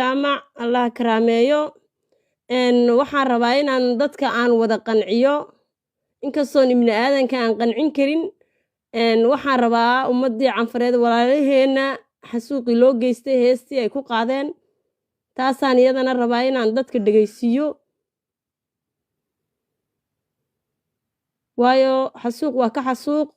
jaamac allah karaameeyo waxaan rabaa inaan dadka aan wada qanciyo inkastoo ibni aadanka aan qancin karin waxaan rabaa ummadii canfareed walaalaheena xasuuqi loo geystay heestii ay ku qaadeen taasaan iyadana rabaa inaan dadka dhageysiiyo waayo xasuuq waa ka xasuuq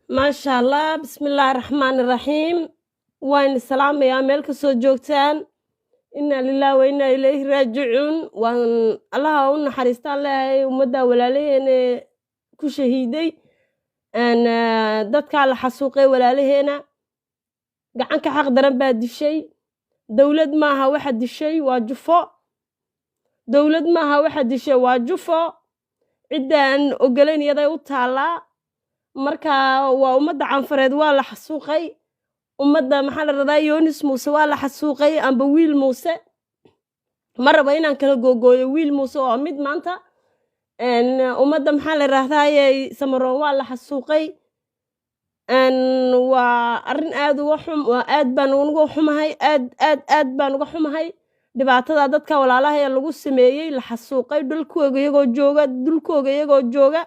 ما شاء الله بسم الله الرحمن الرحيم وين السلام يا ملك سو جوجتان إنا لله وإنا إليه راجعون وان الله ونحرستان له ومدى ولالهين كشهيدي أن دادك على حسوقي ولالهين قعنك حق درن بعد الشيء دولد معها واحد الشيء واجفاء دولد معها واحد الشيء واجفاء عدة أن أقلين يدي وطالع marka waa umada canfareed waa la xasuuqay umada maxaa la radaa Yoonis Muuse waa la xasuuqay amba wiil Muuse maraba inaan kala googooyo wiil Muuse oo mid maanta umada maxaa la raahdaa Samaroon waa la xasuuqay waa arin aad uga xum waa aad baan uga xumahay aad baan uga xumahay dhibaatada dadka walaalaha ee lagu sameeyay la xasuuqay dhulkooga iyagoo jooga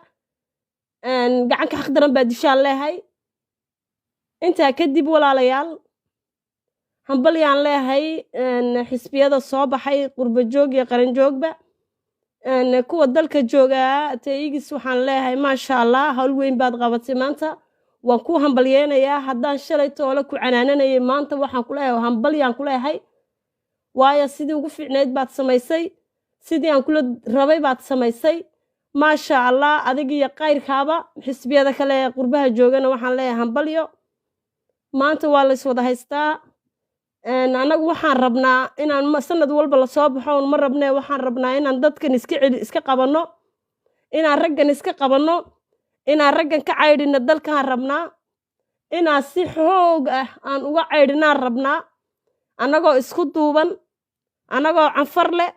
gacanka xaq daran baa dishaan leeyahay intaa kadib walaalayaal hambalyaan leeyahay xisbiyada soo baxay qurba joog iyo qaran joogba kuwa dalka jooga taygis waxaan leeyahay ma sha Allah hawl weyn baad qabatay maanta waan ku hambalyeenayaa haddaan shalay toole ku canaananayay maanta waxaan ku leeyahay hambalyaan ku leeyahay waayo sidii ugu fiicneed baad samaysay sidii aan kula rabay baad samaysay ما شاء الله أديك يا قير كابا حسبي هذا كله قربها جوجنا وحن ليه همبليو ما أنت والله سودا هيستا أنا وحن ربنا إن مثلا دول بلا صاب حون مرة ربنا وحن ربنا إن ضدك نسك قبنا إن الرجع نسك قبنا إن الرجع كعيد إن الدل كان ربنا إن السحوق أن وعيد نار ربنا أنا جو إسكت دوبن أنا جو عنفر له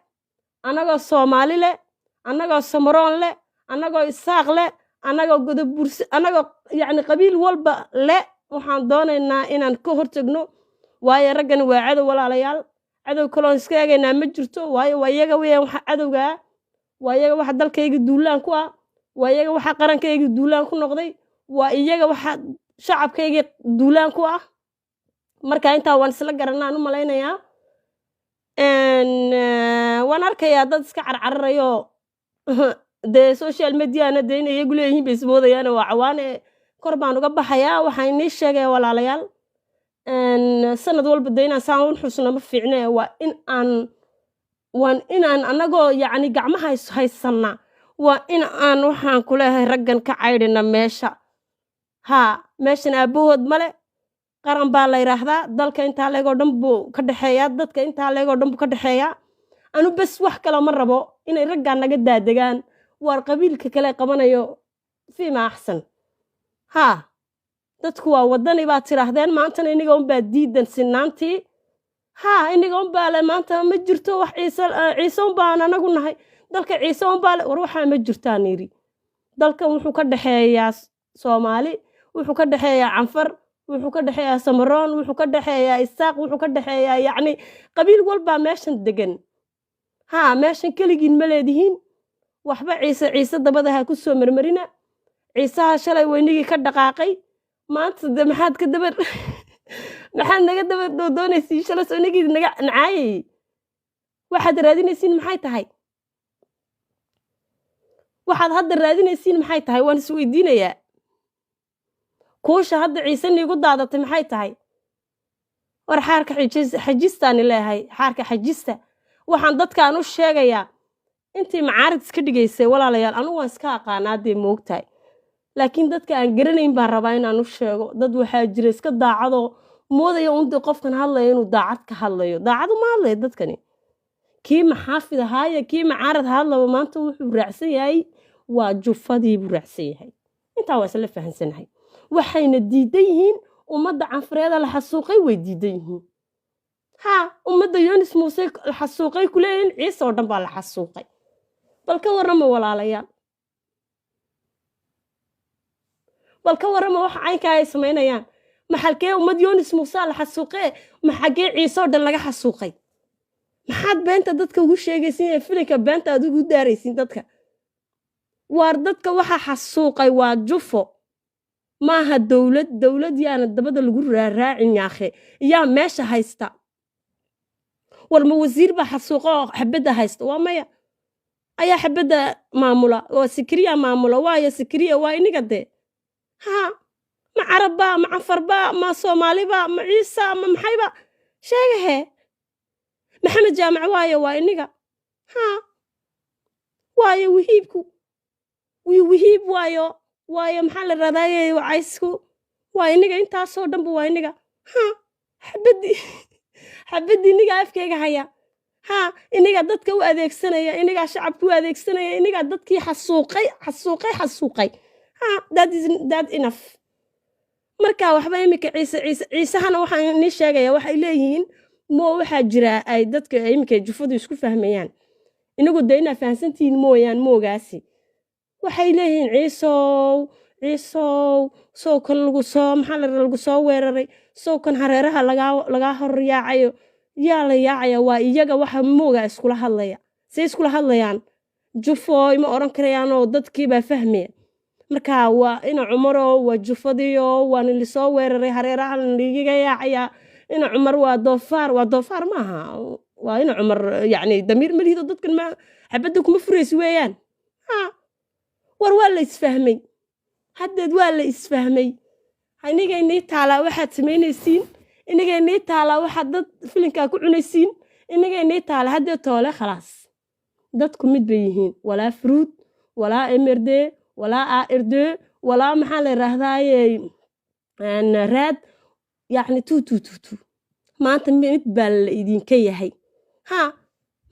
أنا جو صومالي له أنا سمران له أنا إساق له أنا قد برس أنا يعني قبيل والبا لا وحن دون إن كهر تجنو ويا رجن وعدو ولا ليال عدو كلون سكاجي نمجرتو ويا ويا عدو جا ويا واحد دل كيجي دولان كوا ويا واحد قرن كيجي دولان كنا قضي ويا واحد شعب كيجي دولان كوا مركا أنت وانسلك قرنا إنه ملاينا يا وأنا أركيا ضد سكعر عرّيو ده سوشيال ميديا أنا دين يقول لي بس موضة أنا وعوانة قربان وقبل حياة وحينيش شيء ولا عليال إن سنة دول بدينا ساون حسنا ما فينا وإن أنا جو يعني جمعها هاي السنة وإن أنا وحن كلها رجن كعيرنا ماشى ماشينا أبوه ملأ قرن بالله يرهدا ضلك أنت على قدام بو كدحيات ضدك أنت على قدام بو كدحيات أنا بس واحد كلام مرة بو إن رجعنا قد دجان والقبيل ككلا قمنا يو فيما أحسن dadku waa wadani baad tiraahdeen maanta iniga un baad diidan sinaantii iniga un baa maanta ma jirto wax ciise un baan anagu nahay dalka ciise un baa war waxa ma jirtaan niri dalkan wuxuu ka dhaxeeyaa Soomaali wuxuu ka dhaxeeyaa Canfar wuxuu ka dhaxeeyaa samaroon wuxuu ka dhaxeeyaa isaaq wuxuu ka dhaxeeyaa yacni qabiil walbaa meeshan degan haa meeshan keligiin ma leedihiin waxba ciise dabada ha ku soo marmarina ciisaha shalay weynigii ka dhaqaaqay maanta de maxaad ka dabar maxaad naga dabar doonaysiin shalay weynigii naga nacaayay waxaad raadinaysiin maxay tahay waxaad hadda raadinaysiin maxay tahay waan is weydiinayaa kuusha hadda ciise niigu daadatay maxay tahay war xaarka xajistaani leeyahay xaarka xajista waxaan dadkaan u sheegayaa intii macaarid iska dhigaysay walaalayaal anigu waan iska aqaanaa dee moogtahay laakiin dadka aan garanayn baan rabaa inaan u sheego dad waxaa jira iska daacadoo moodaya undii qofkan hadlaya inuu daacad ka hadlayo daacadu ma hadlaya dadkani kii maxaafid ahaaya kii macaarad hadlaba maanta wuxuu raacsan yahay waa jufadii buu raacsan yahay intaa waa isla fahansanahay waxayna diidan yihiin ummadda canfareeda la xasuuqay way diidan yihiin haa ummadda yoonis muuse la xasuuqay ku leeyihiin ciise oo dhan baa la xasuuqay bal ka warrama walaalayaal bal ka warrama waxa caynkaa ay samaynayaan maxalkee ummad yoonis muuse la xasuuqee maxagee ciise oo dhan laga xasuuqay maxaad beenta dadka ugu sheegaysiin ee filinka beenta aad ugu daaraysiin dadka waar dadka waxa xasuuqay waa jufo maaha dowlad yaana dabada lagu raaraacin yaakhe yaa meesha haysta war ma wasiir baa xasuuqa oo xabadda haysta waa maya ayaa xabadda maamula oo sikriya maamula waayo sikriya waa iniga dee haa ma carabba ma canfarba ma soomaaliba ma ciisa ma maxayba sheegahee maxamed jaamac waayo waa iniga haa waayo wihiibku wihiib waayo maxaa la raadaayay wacaysku waa iniga intaasoo dhanba waa iniga haa xabaddi iniga afkeyga haya haa iniga dadka u adeegsanaya iniga shacabka u adeegsanaya iniga dadkii xasuuqay haa that enough marka waxba imika ciisahana waxaan inii sheegaya waxay leeyihiin waxaa jira ay dadka imika jufadu isku fahmayaan inagu dee inaa fahansantihiin mooyaan moogaasi waxay leeyihiin ciisow sow kan lagu soo weeraray sow kan hareeraha lagaa hor yaacayo yaa la yaacaya waa iyaga waxa moogaa iskula hadlaya say iskula hadlayaan jufooy ma odhan karayaanoo dadkiibaa fahmaya marka waa ina cumaro waa jufadiyo waana lisoo weeraray hareeraha ligiga yaacaya ina cumar waa doofaar maaha waa ina cumar yacni damiir malihido dadkan ma xabadda kuma furaysi weeyaan haa war waa la isfahmay haddeed waa la isfahmay inigaynii taalaa waxaad samaynaysiin inigaynii taalaa waxaad dad filinkaa ku cunaysiin inigaynii taala haddee toole khalaas dadku mid bay yihiin walaa fruud walaa mrd walaa ard walaa maxaa la yidhaahdaaye raad yacni tu maanta mid baa la idinka yahay haa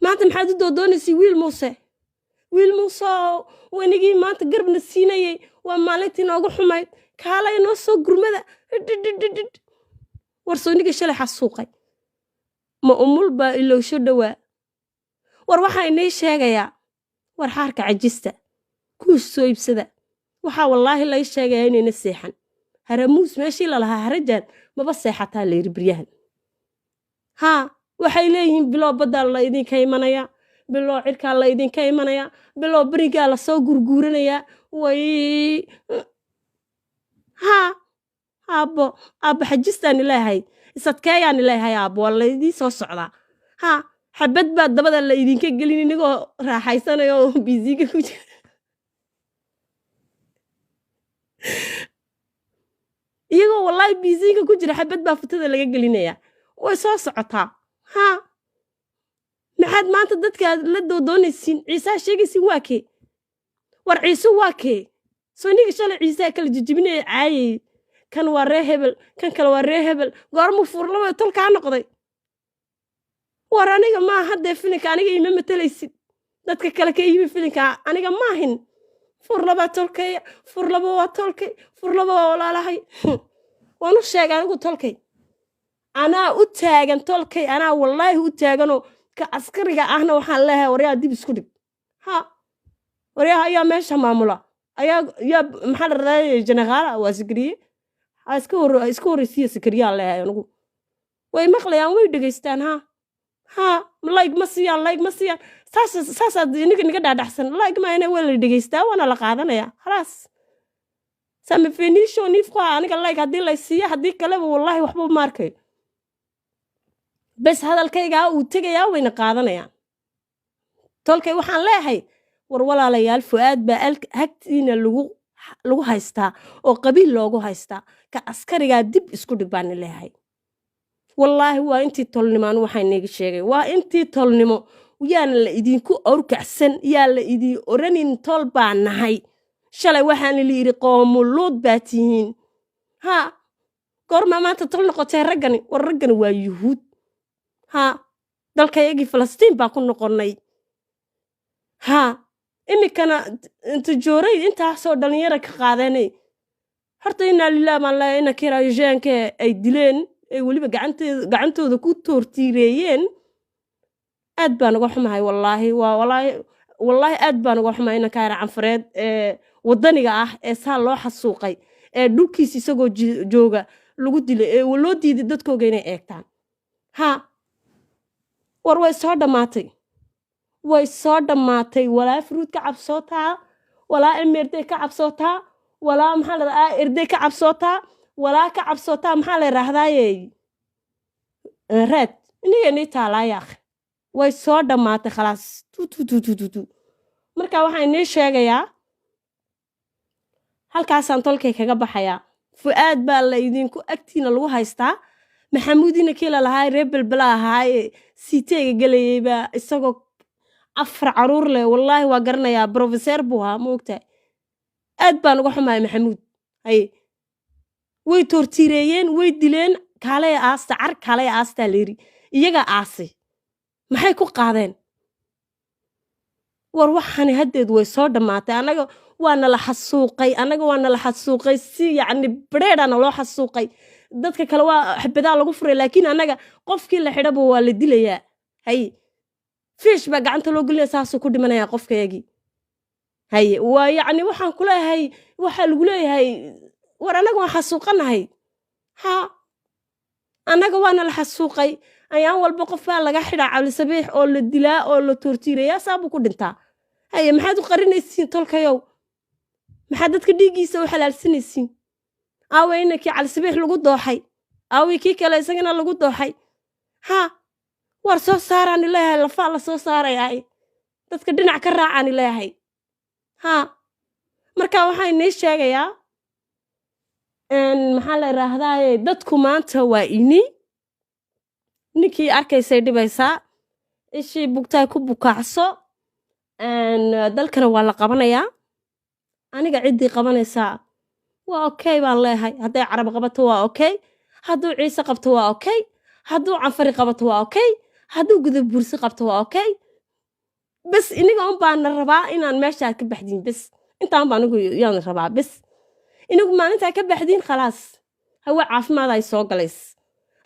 maanta maxaad u doodoonaysi wiil muuse wenigii maanta garbna siinayay waa maalintii noogu xumayd kaalay noo soo gurmada war soonigii shalay xasuuqay ma umul baa ilowsho dhowaa war waxaa inii sheegayaa war xaarka cajista kuus soo iibsada waxaa wallaahi lay sheegayaa inayna seexan haramuus meeshii lalahaa harajaan maba seexataa layiri biryahan haa waxay leeyihiin biloo baddaa la idinka imanaya biloo cirkaa la idinka imanaya biloo berigaa lasoo gurguuranayaa way haa aabbo xajistaani leeyahay isadkeeyaani leeyahay aabbo waa laydii soo socdaa haa xabad baa dabada la idinka gelin inagoo raaxaysanaya oo biisiga ku jira iyagoo wallaahi biisiga ku jira xabad baa futada laga gelinaya way soo socotaa haa maxaad maanta dadkaad la doodoonaysiin ciisaa sheegaysiin waa kee war ciise waa kee soo niga shalay ciisaa kala jijibinaya caayay kan waa ree hebel kan kale waa ree hebel goormuu fuurlaba tolkaa noqday war aniga maa haddee filinka aniga ima matalaysid dadka kale ka yimi filinka aniga maahin furlaba tolkay furlaba waa tolkay furlaba waa walaalahay waan u sheegay anigu tolkay anaa u taagan tolkay anaa wallaahi u taaganoo ka askariga ahna waxaan leeyahay waryaa dib isku dhig ha waryaa ayaa meesha maamula ayaa maxaa la raadayay jeneraala waa sigriye iska horeysiya sakariyaa leeyahay anigu way maqlayaan way dhegaystaan ha like ma siiyaan saasaad niga dhaadhaxsan like ma ina waa la dhegaystaa waana la qaadanayaa khalaas sama finisho nifqa aniga like haddii la siiya haddii kaleba wallahi waxba ma arkayo bes hadalkayga uu tegayaa wayna qaadanayaan tolkay waxaan leeyahay war walaalayaal Fuaad baa hagtiina lagu haystaa oo qabiil loogu haystaa ka askariga dib isku dhibaan leeyahay wallahi waa intii tolnimaan waxay neega sheegay waa intii tolnimo yaana la idinku awrkacsan yaa la idii oranin tol baan nahay shalay waxaan la yiri qoomuluud baa tihiin goorma maanta tol noqotay raggani war raggani waa yuhuud dalkayagii Falastiin baa ku noqonay imikana inta jooray intaasoo dhalinyaro ka qaadanay horta inaa lillaah maan la ina kiraayaanka ay dileen ay waliba gacantooda ku toortiireeyeen aad baan uga xumahay wallahi aad baan uga xumahay ina kaara canfareed wadaniga ah ee saa loo xasuuqay ee dhulkiisa isagoo jooga lagu dilay ee loo diiday dadkooga inay eegtaan war way soo dhamaatay walaa fruud ka cabsootaa walaa emerde ka cabsootaa walaa maxaa la dhahaa erde ka cabsootaa walaa ka cabsootaa maxaa la yiraahdaaye raad inay taalaayaq way soo dhamaatay khalaas marka waxaan inii sheegayaa halkaasaan tolkay kaga baxayaa Fuaad baa la idinku agtiina lagu haystaa maxamuudina kila lahaa rebel bala ahaa siteega galayay baa isagoo 4 caruur leh wallahi waa garanayaa professor buu ahaa moogtaa aad baan uga xumahay maxamuud way toortiireeyeen way dileen kaalay aasta leeri iyaga aasay maxay ku qaadeen war waxani hadeed way soo dhamaatay anaga waana la xasuuqay si yacni bareedana loo xasuuqay dadka kale waa xabadaa lagu furay laakiin anaga qofkii la xidhaba waa la dilayaa fish baa gacanta loo gelinaya saasuu ku dhimanayaa qofkayagii waa yacni waxaan ku leeyahay waxaa lagu leeyahay war anaga waan xasuuqanahay anaga waana la xasuuqay ayaan walba qof baa laga xidhaa Cali Sabiix oo la dilaa oo la toortiireeyaa saabuu ku dhintaa maxaad u qarinaysiin tolkayow maxaad dadka dhiigiisa u xalaalsanaysiin aawayna kii Cali Sabiix lagu dooxay aaway kii kale isagana lagu dooxay war soo saaraan ilaahay lafa la soo saarayay dadka dhinac ka raacaan ilaahay marka waxaan inii sheegayaa maxaa la yiraahdaa dadku maanta waa ninkii arkaysay dhibaysaa ishii bugtaa ku bukaacso dalkana waa la qabanayaa aniga ciddii qabanaysaa waa okay baan leeyahay hadday carab qabato waa okay hadduu ciise qabto waa okay hadduu canfari qabato waa okay hadduu gudub bursi qabto waa okay bas iniga baan rabaa inaan meesha ka baxdin bas intaan baan ugu yaan rabaa bas inigu maalinta ka baxdin khalaas hawa caafimaad ay soo galays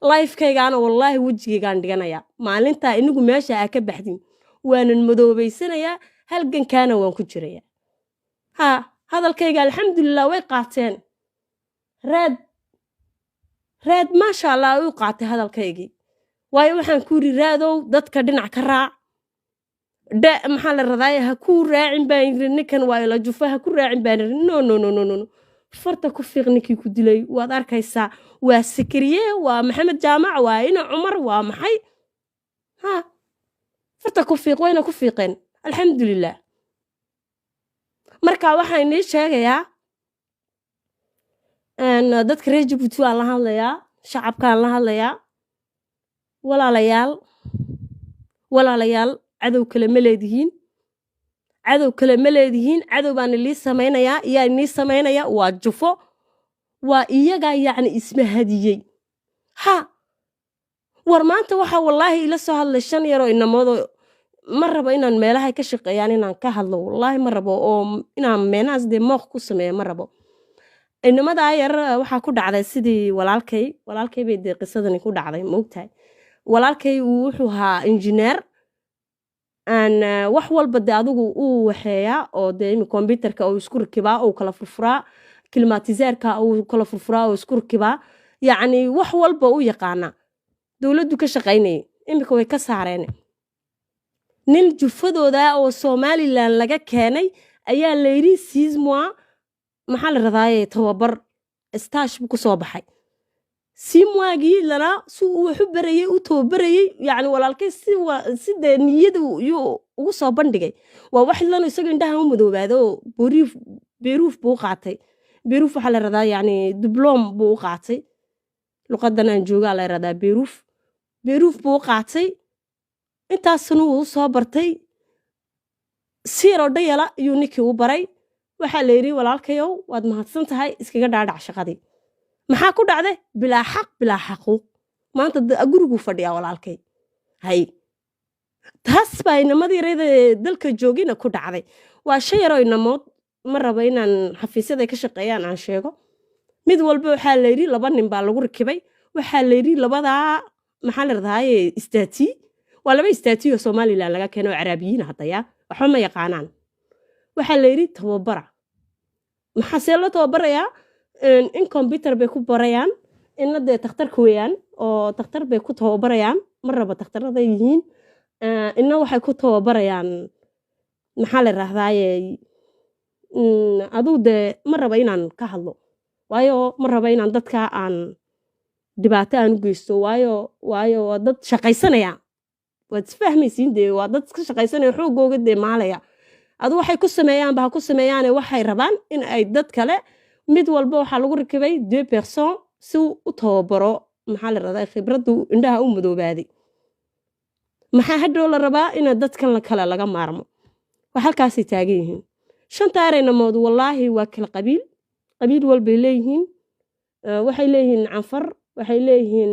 lifekaygaana wallahi wajigaygaan dhiganaya maalinta inigu meesha ka baxdin waanan madoobaysanayaa halgankaana waan ku jiraya hadalkayga alxamdulillah way qaateen raad maasha Allah uu qaatay hadalkaygii waayo waxaan ku yiri raadow dadka dhinac ka raac maxaa la radaa ha ku raacin baan ninkan waa ila jufa ha ku raacin baan no farta ku fiiqninkii ku dilay waad arkaysaa waa Sakariye waa Maxamed Jaamac waa ina Umar waa maxay farta ku fiiq wayna ku fiiqeen alxamdulillah marka waxaan inii sheegayaa dadka reer Djibouti aan la hadlayaa shacabkaan la hadlayaa walaalayaal cadow kale ma leedihiin cadow baan lii samaynayaa iyaa inii samaynaya waa jufo waa iyaga yacni isma hadiyey war maanta waxaa wallaahi ila soo hadlay 5 yaroo inamoodo ma rabo inaan meelaha ka shaqeeyaan inaan ka hadlo wallaahi ma rabo oo inaan meenaas de mooq ku sameeyo ma rabo inamada yar waxa ku dhacday sidii walaalkay bay de qisadani ku dhacday moogtahay walaalkay wuxuu ahaa engineer wax walba de adigu uu waxeeyaa oo de computerka oo isku rakibaa oo kala furfuraa كلماتيزيركا أو كلا فرفرا أو سكوركبا يعني وحول بو يقانا دولدو كشقيني إمكو يكسارين nin jufadooda oo Somaliland laga keenay ayaa la yiri 6 mois maxaa la radaaye tababar stage ku soo baxay 6 mois gii lana suu wuxuu barayay u tababarayay yani walaalkay sida niyadu ugu soo bandhigay waa wax lana isaga indhaha u madoobaado beeruuf buu qaatay beeruuf waxa la radaa yani diplom buu qaatay luqadan aan jooga la radaa beeruuf buu qaatay intaasna uu soo bartay siiro dhayala ayuu ninkii u baray waxaa la yiri walaalkayow waad mahadsan tahay iskaga dhaadhac shaqadii maxaa ku dhacday bilaa xaquuq maanta gurigu fadhiya walaalkay hay taas baa inamadii reeda dalka joogina ku dhacday waa shay yar oo inamood ma rabo inaan xafiisyada ka shaqeeyaan aan sheego mid walba waxaa la yiri laba nin baa lagu rakibay waxaa la yiri labadaa maxaa la radaaye istaati waa laba istaati oo Somaliland laga keeno Carabiyiin hadaya waxa ma yaqaanaan waxa la yiri tababara maxaa see loo tababarayaa in computer bay ku barayaan in la takhtarka weeyaan oo takhtar bay ku tababarayaan marraba takhtarada yihiin inna waxay ku tababarayaan maxaa la rahdaaye aduu de marraba inaan ka hadlo waayo marraba inaan dadka aan dhibaato aan u geysto waayo dad shaqaysanaya waad fahmaysiin de waa dad ka shaqaysanaya xoogooga de maalaya adu waxay ku sameeyaan baa ku sameeyaan waxay rabaan in ay dad kale mid walba waxa lagu rakibay 2 personnes si u tababaro maxaa la radaa khibradu indhaha u madoobaaday maxaa hadhow la rabaa in dadkan la kala laga maarmo waxa halkaas taagan yihiin shanta areynamood wallahi waa kala qabiil walba leeyihiin waxay leeyihiin canfar waxay leeyihiin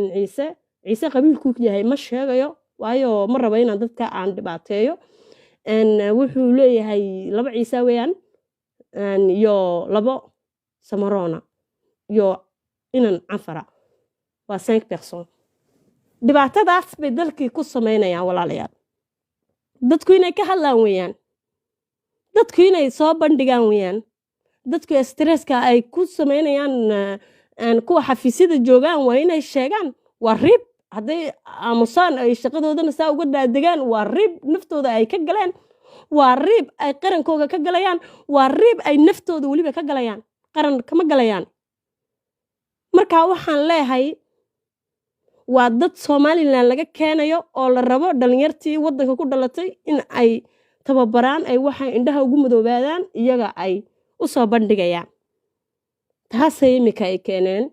ciise qabiilku yahay ma sheegayo waayo ma rabo inaan dadka aan dhibaateeyo wuxuu leeyahay laba ciise weeyaan iyo labo samarona iyo inan canfara waa 5 personnes dhibaatadaas bay dalkii ku sameynayaan walaalayaal dadku inay ka hadlaan weeyaan dadku inay soo bandhigaan weeyaan dadku stresska ay ku sameynayaan kuwa xafiisyada joogaan waa inay sheegaan waa rib hadday aamusaan ay shaqadoodana saa uga daadegaan waa rib naftooda ay ka galeen waa rib ay qarankooga ka galayaan waa rib ay naftooda waliba ka galayaan qaran kama galayaan marka waxaan leeyahay waa dad Somaliland laga keenayo oo la rabo dhalinyartii wadanka ku dhalatay in ay tababaraan ay waxa indhaha ugu madoobaadaan iyaga ay u soo bandhigayaan taasay imika ay keeneen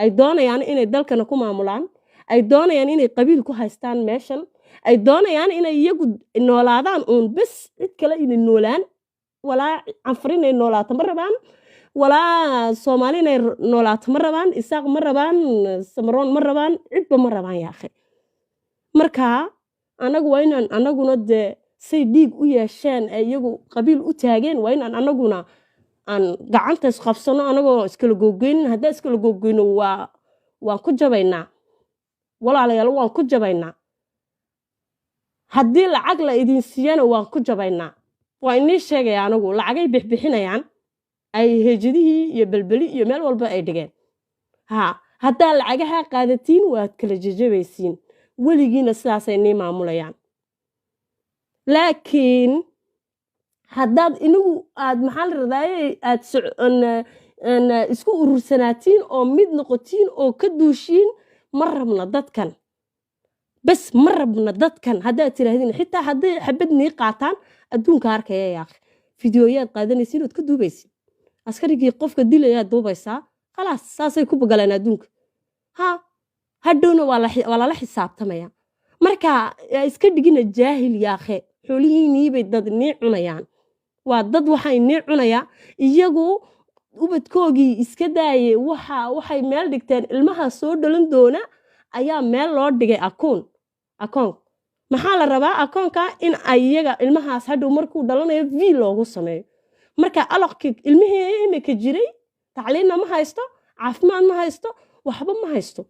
ay doonayaan inay dalkana ku maamulaan ay doonayaan inay qabiil ku haystaan meeshan ay doonayaan inay iyagu noolaadaan uun bas cid kale inay noolaan walaa canfarin ay noolaato ma rabaan walaa Soomaali inay noolaato ma rabaan isaaq ma rabaan samaroon ma rabaan cidba ma rabaan yaa akhi marka anagu waa inaan anaguna de say dhiig u yeesheen ay iyagu qabiil u taageen waa inaan anaguna aan gacanta isqabsano anagoo iskala googeynin haddii iskala googeyno waan ku jabaynaa walaalayaal waan ku jabaynaa haddii lacag la idin siiyana waan ku jabaynaa waa inii sheegaya anagu lacagay bixbixinayaan ay heejadihii iyo balbali iyo meel walba ay dhigeen haddaa lacagaha qaadatiin waad kala jajabaysiin weligiina sidaasay nii maamulayaan laakiin haddaad inagu aad maxaa la radaaye aad isku urursanaatiin oo mid noqotiin oo ka duushiin ma rabna dadkan bas ma rabna dadkan haddaad tiraahdeen xitaa hadday xabad nii qaataan adduunka arkaya yaa fiidiyoyaad qaadanaysiin ood ka duubaysiin askarigii qofka dilayaa duubaysaa khalaas saasay ku bagalaan adduunka hadhowna waa lala xisaabtamaya marka iska dhigina jaahil yaakhe xoolihiinii bay dad nii cunayaan waa dad waxay nii cunaya iyagu ubadkoogii iska daaye waxay meel dhigteen ilmaha soo dhalan doona ayaa meel loo dhigay akoon maxaa la rabaa akoonka in ay iyaga ilmahaas hadhow markuu dhalanayo v loogu sameeyo marka alaqkii ilmihii imika jiray tacliinna ma haysto caafimaad ma haysto waxba ma haysto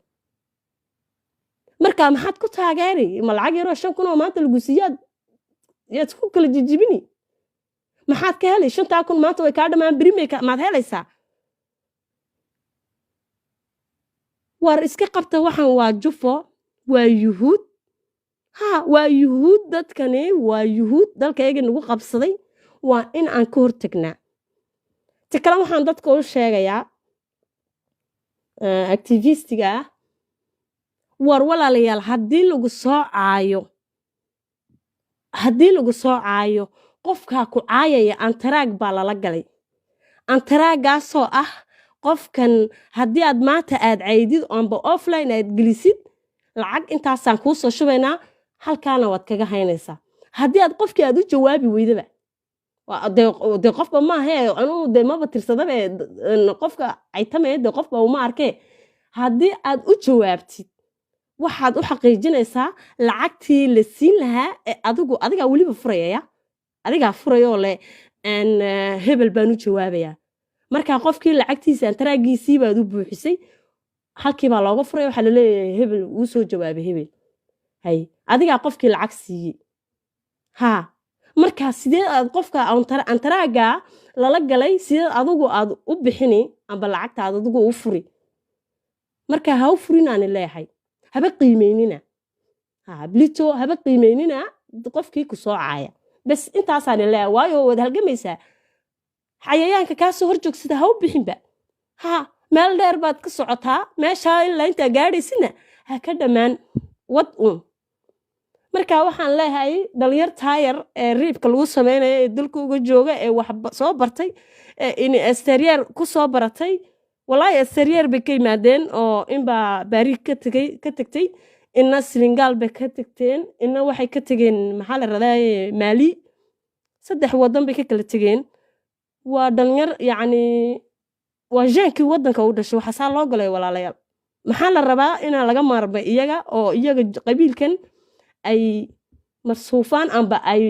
marka maxaad ku taageeri ma lacag yaroo 5,000 oo maanta lagu siiyaad yaad ku kala jijibini maxaad ka helay 5,000 maanta way ka dhamaan bari maad helaysaa war iska qabta waxan waa jufo waa yuhuud waa yuhuud dadkani waa yuhuud dalkayga nagu qabsaday waa in aan ka hortagnaa ta kale waxaan dadka u sheegayaa activistiga ah war walaalayaal haddii lagu soo caayo qofkaa ku caayaya antaraag baa lala galay antaraagaasoo ah qofkan haddii aad maanta aad caydid oonba offline aad gelisid lacag intaasaan kuu soo shubaynaa halkaana waad kaga haynaysaa haddii aad qofkii aad u jawaabi weydaba dee qofba maahe anuu dee maba tirsadaba qofka caytamaya dee qofba uma arkee haddii aad u jawaabtid waxaad u xaqiijinaysaa lacagtii la siin lahaa ee adigaa weliba furayaya adigaa furayoo leh hebel baan u jawaabayaa markaa qofkii lacagtiisa antaraagiisii baad u buuxisay halkii baa looga furaya waxaa laleeyahay hebel wuu soo jawaabay hebel adigaa qofkii lacag siiyey markaa sidee aad qofka antaraagaa lala galay sideed adigu aad u bixini amba lacagta aad adigu u furi markaa ha u furinaani leeyahay haba qiimeynina blito haba qiimeynina qofkii ku soo caaya bas intaasaani leeyahay waayo waad halgamaysaa xayayaanka kaa soo horjoogsada ha u bixinba meel dheer baad ka socotaa meeshaa ilaa intaa gaadhaysina ha ka dhammaan wad markaa waxaan leeyahay dhalinyar taayar ee riibka lagu samaynayo ee dalka uga jooga ee wax soo bartay esteryeer ku soo baratay walaahi esteryeer bay ka yimaadeen oo inbaa baari ka tagtay ina senegal bay ka tagteen ina waxay ka tageen maxaa la radaaye maali 3 wadan bay ka kala tageen waa dhalinyar yacni waa jeenkii waddanka u dhashay waxaa saa loo galay walaalayaal maxaa la rabaa inaa laga maarmay iyaga oo iyaga qabiilkan ay marsuufaan amba ay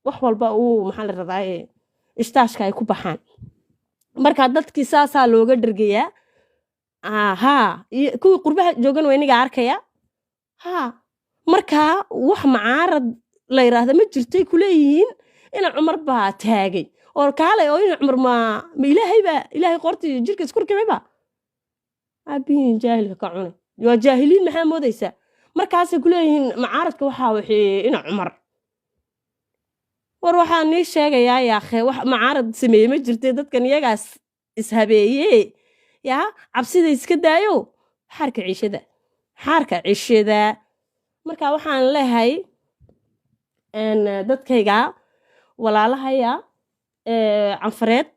wax walba maxaa la rabaa ishtaashka ay ku baxaan markaa dadkii saasaa looga dhergayaa kuwii qurbaha joogan waa iniga arkaya markaa wax macaarad la yiraahda ma jirtay kuleeyihiin ina cumar baa taagay oo kaalay oo ina cumar ma ilaahay qortii jirka iskurkibayba abiin jaahilka ka cunay waa jaahiliin maxaa moodaysaa markaasay kuleeyihiin macaaradka waxaa wixii ina cumar war waxaa nii sheegayaa yaakhe wax macaarad sameeye ma jirtay dadkan iyagaas ishabeeye cabsida iska daayo xaarka cishada markaa waxaan leeyahay dadkayga walaalahaya canfareed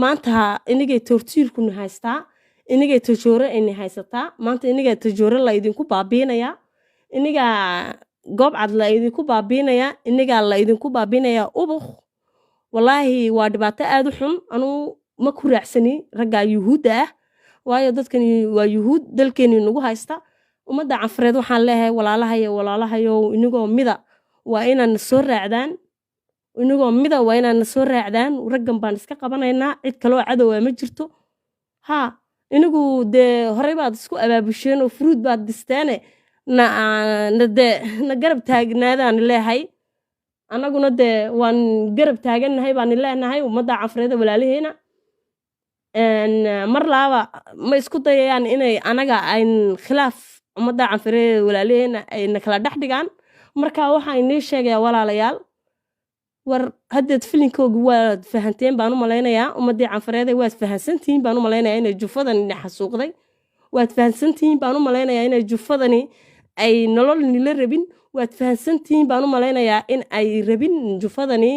maanta inagay tortiirkuna haystaa inagay tajoore ayna haysataa maanta inagaa tajoore la idinku baabiinayaa inagaa goobcad la idinku baabiinayaa inagaa la idinku baabiinayaa ubuk walaahi waa dhibaato aad u xun anuu ma ku raacsani raggaa yuhuudda ah waayo dadkani waa yuhuud dalkeeni nagu haysta ummadda canfareed waxaan leeyahay walaalahayow inagoo mida waa inaadna soo raacdaan raggan baan iska qabanaynaa cid kaloo cadowaa ma jirto inigu dee horey baad isku abaabusheen oo furuud baad disteene na garab taagnaadaan leeyahay annaguna dee waan garab taagannahay baan leenahay ummadda canfareeda walaalaheena mar laaba ma isku dayayaan inay anaga ayn khilaaf ummadda canfareeda walaalaheena ayna kala dhex dhigaan markaa waxaan inii sheegayaa walaalayaal war haddeed filinkoogi waad fahanteen baan u malaynayaa ummaddii canfareede waad fahansantihiin baan u malaynayaa inay jufadani xasuuqday waad fahansantihiin baan u malaynayaa inay jufadani ay nolol nila rabin waad fahansantihiin baan u malaynayaa in ay rabin jufadani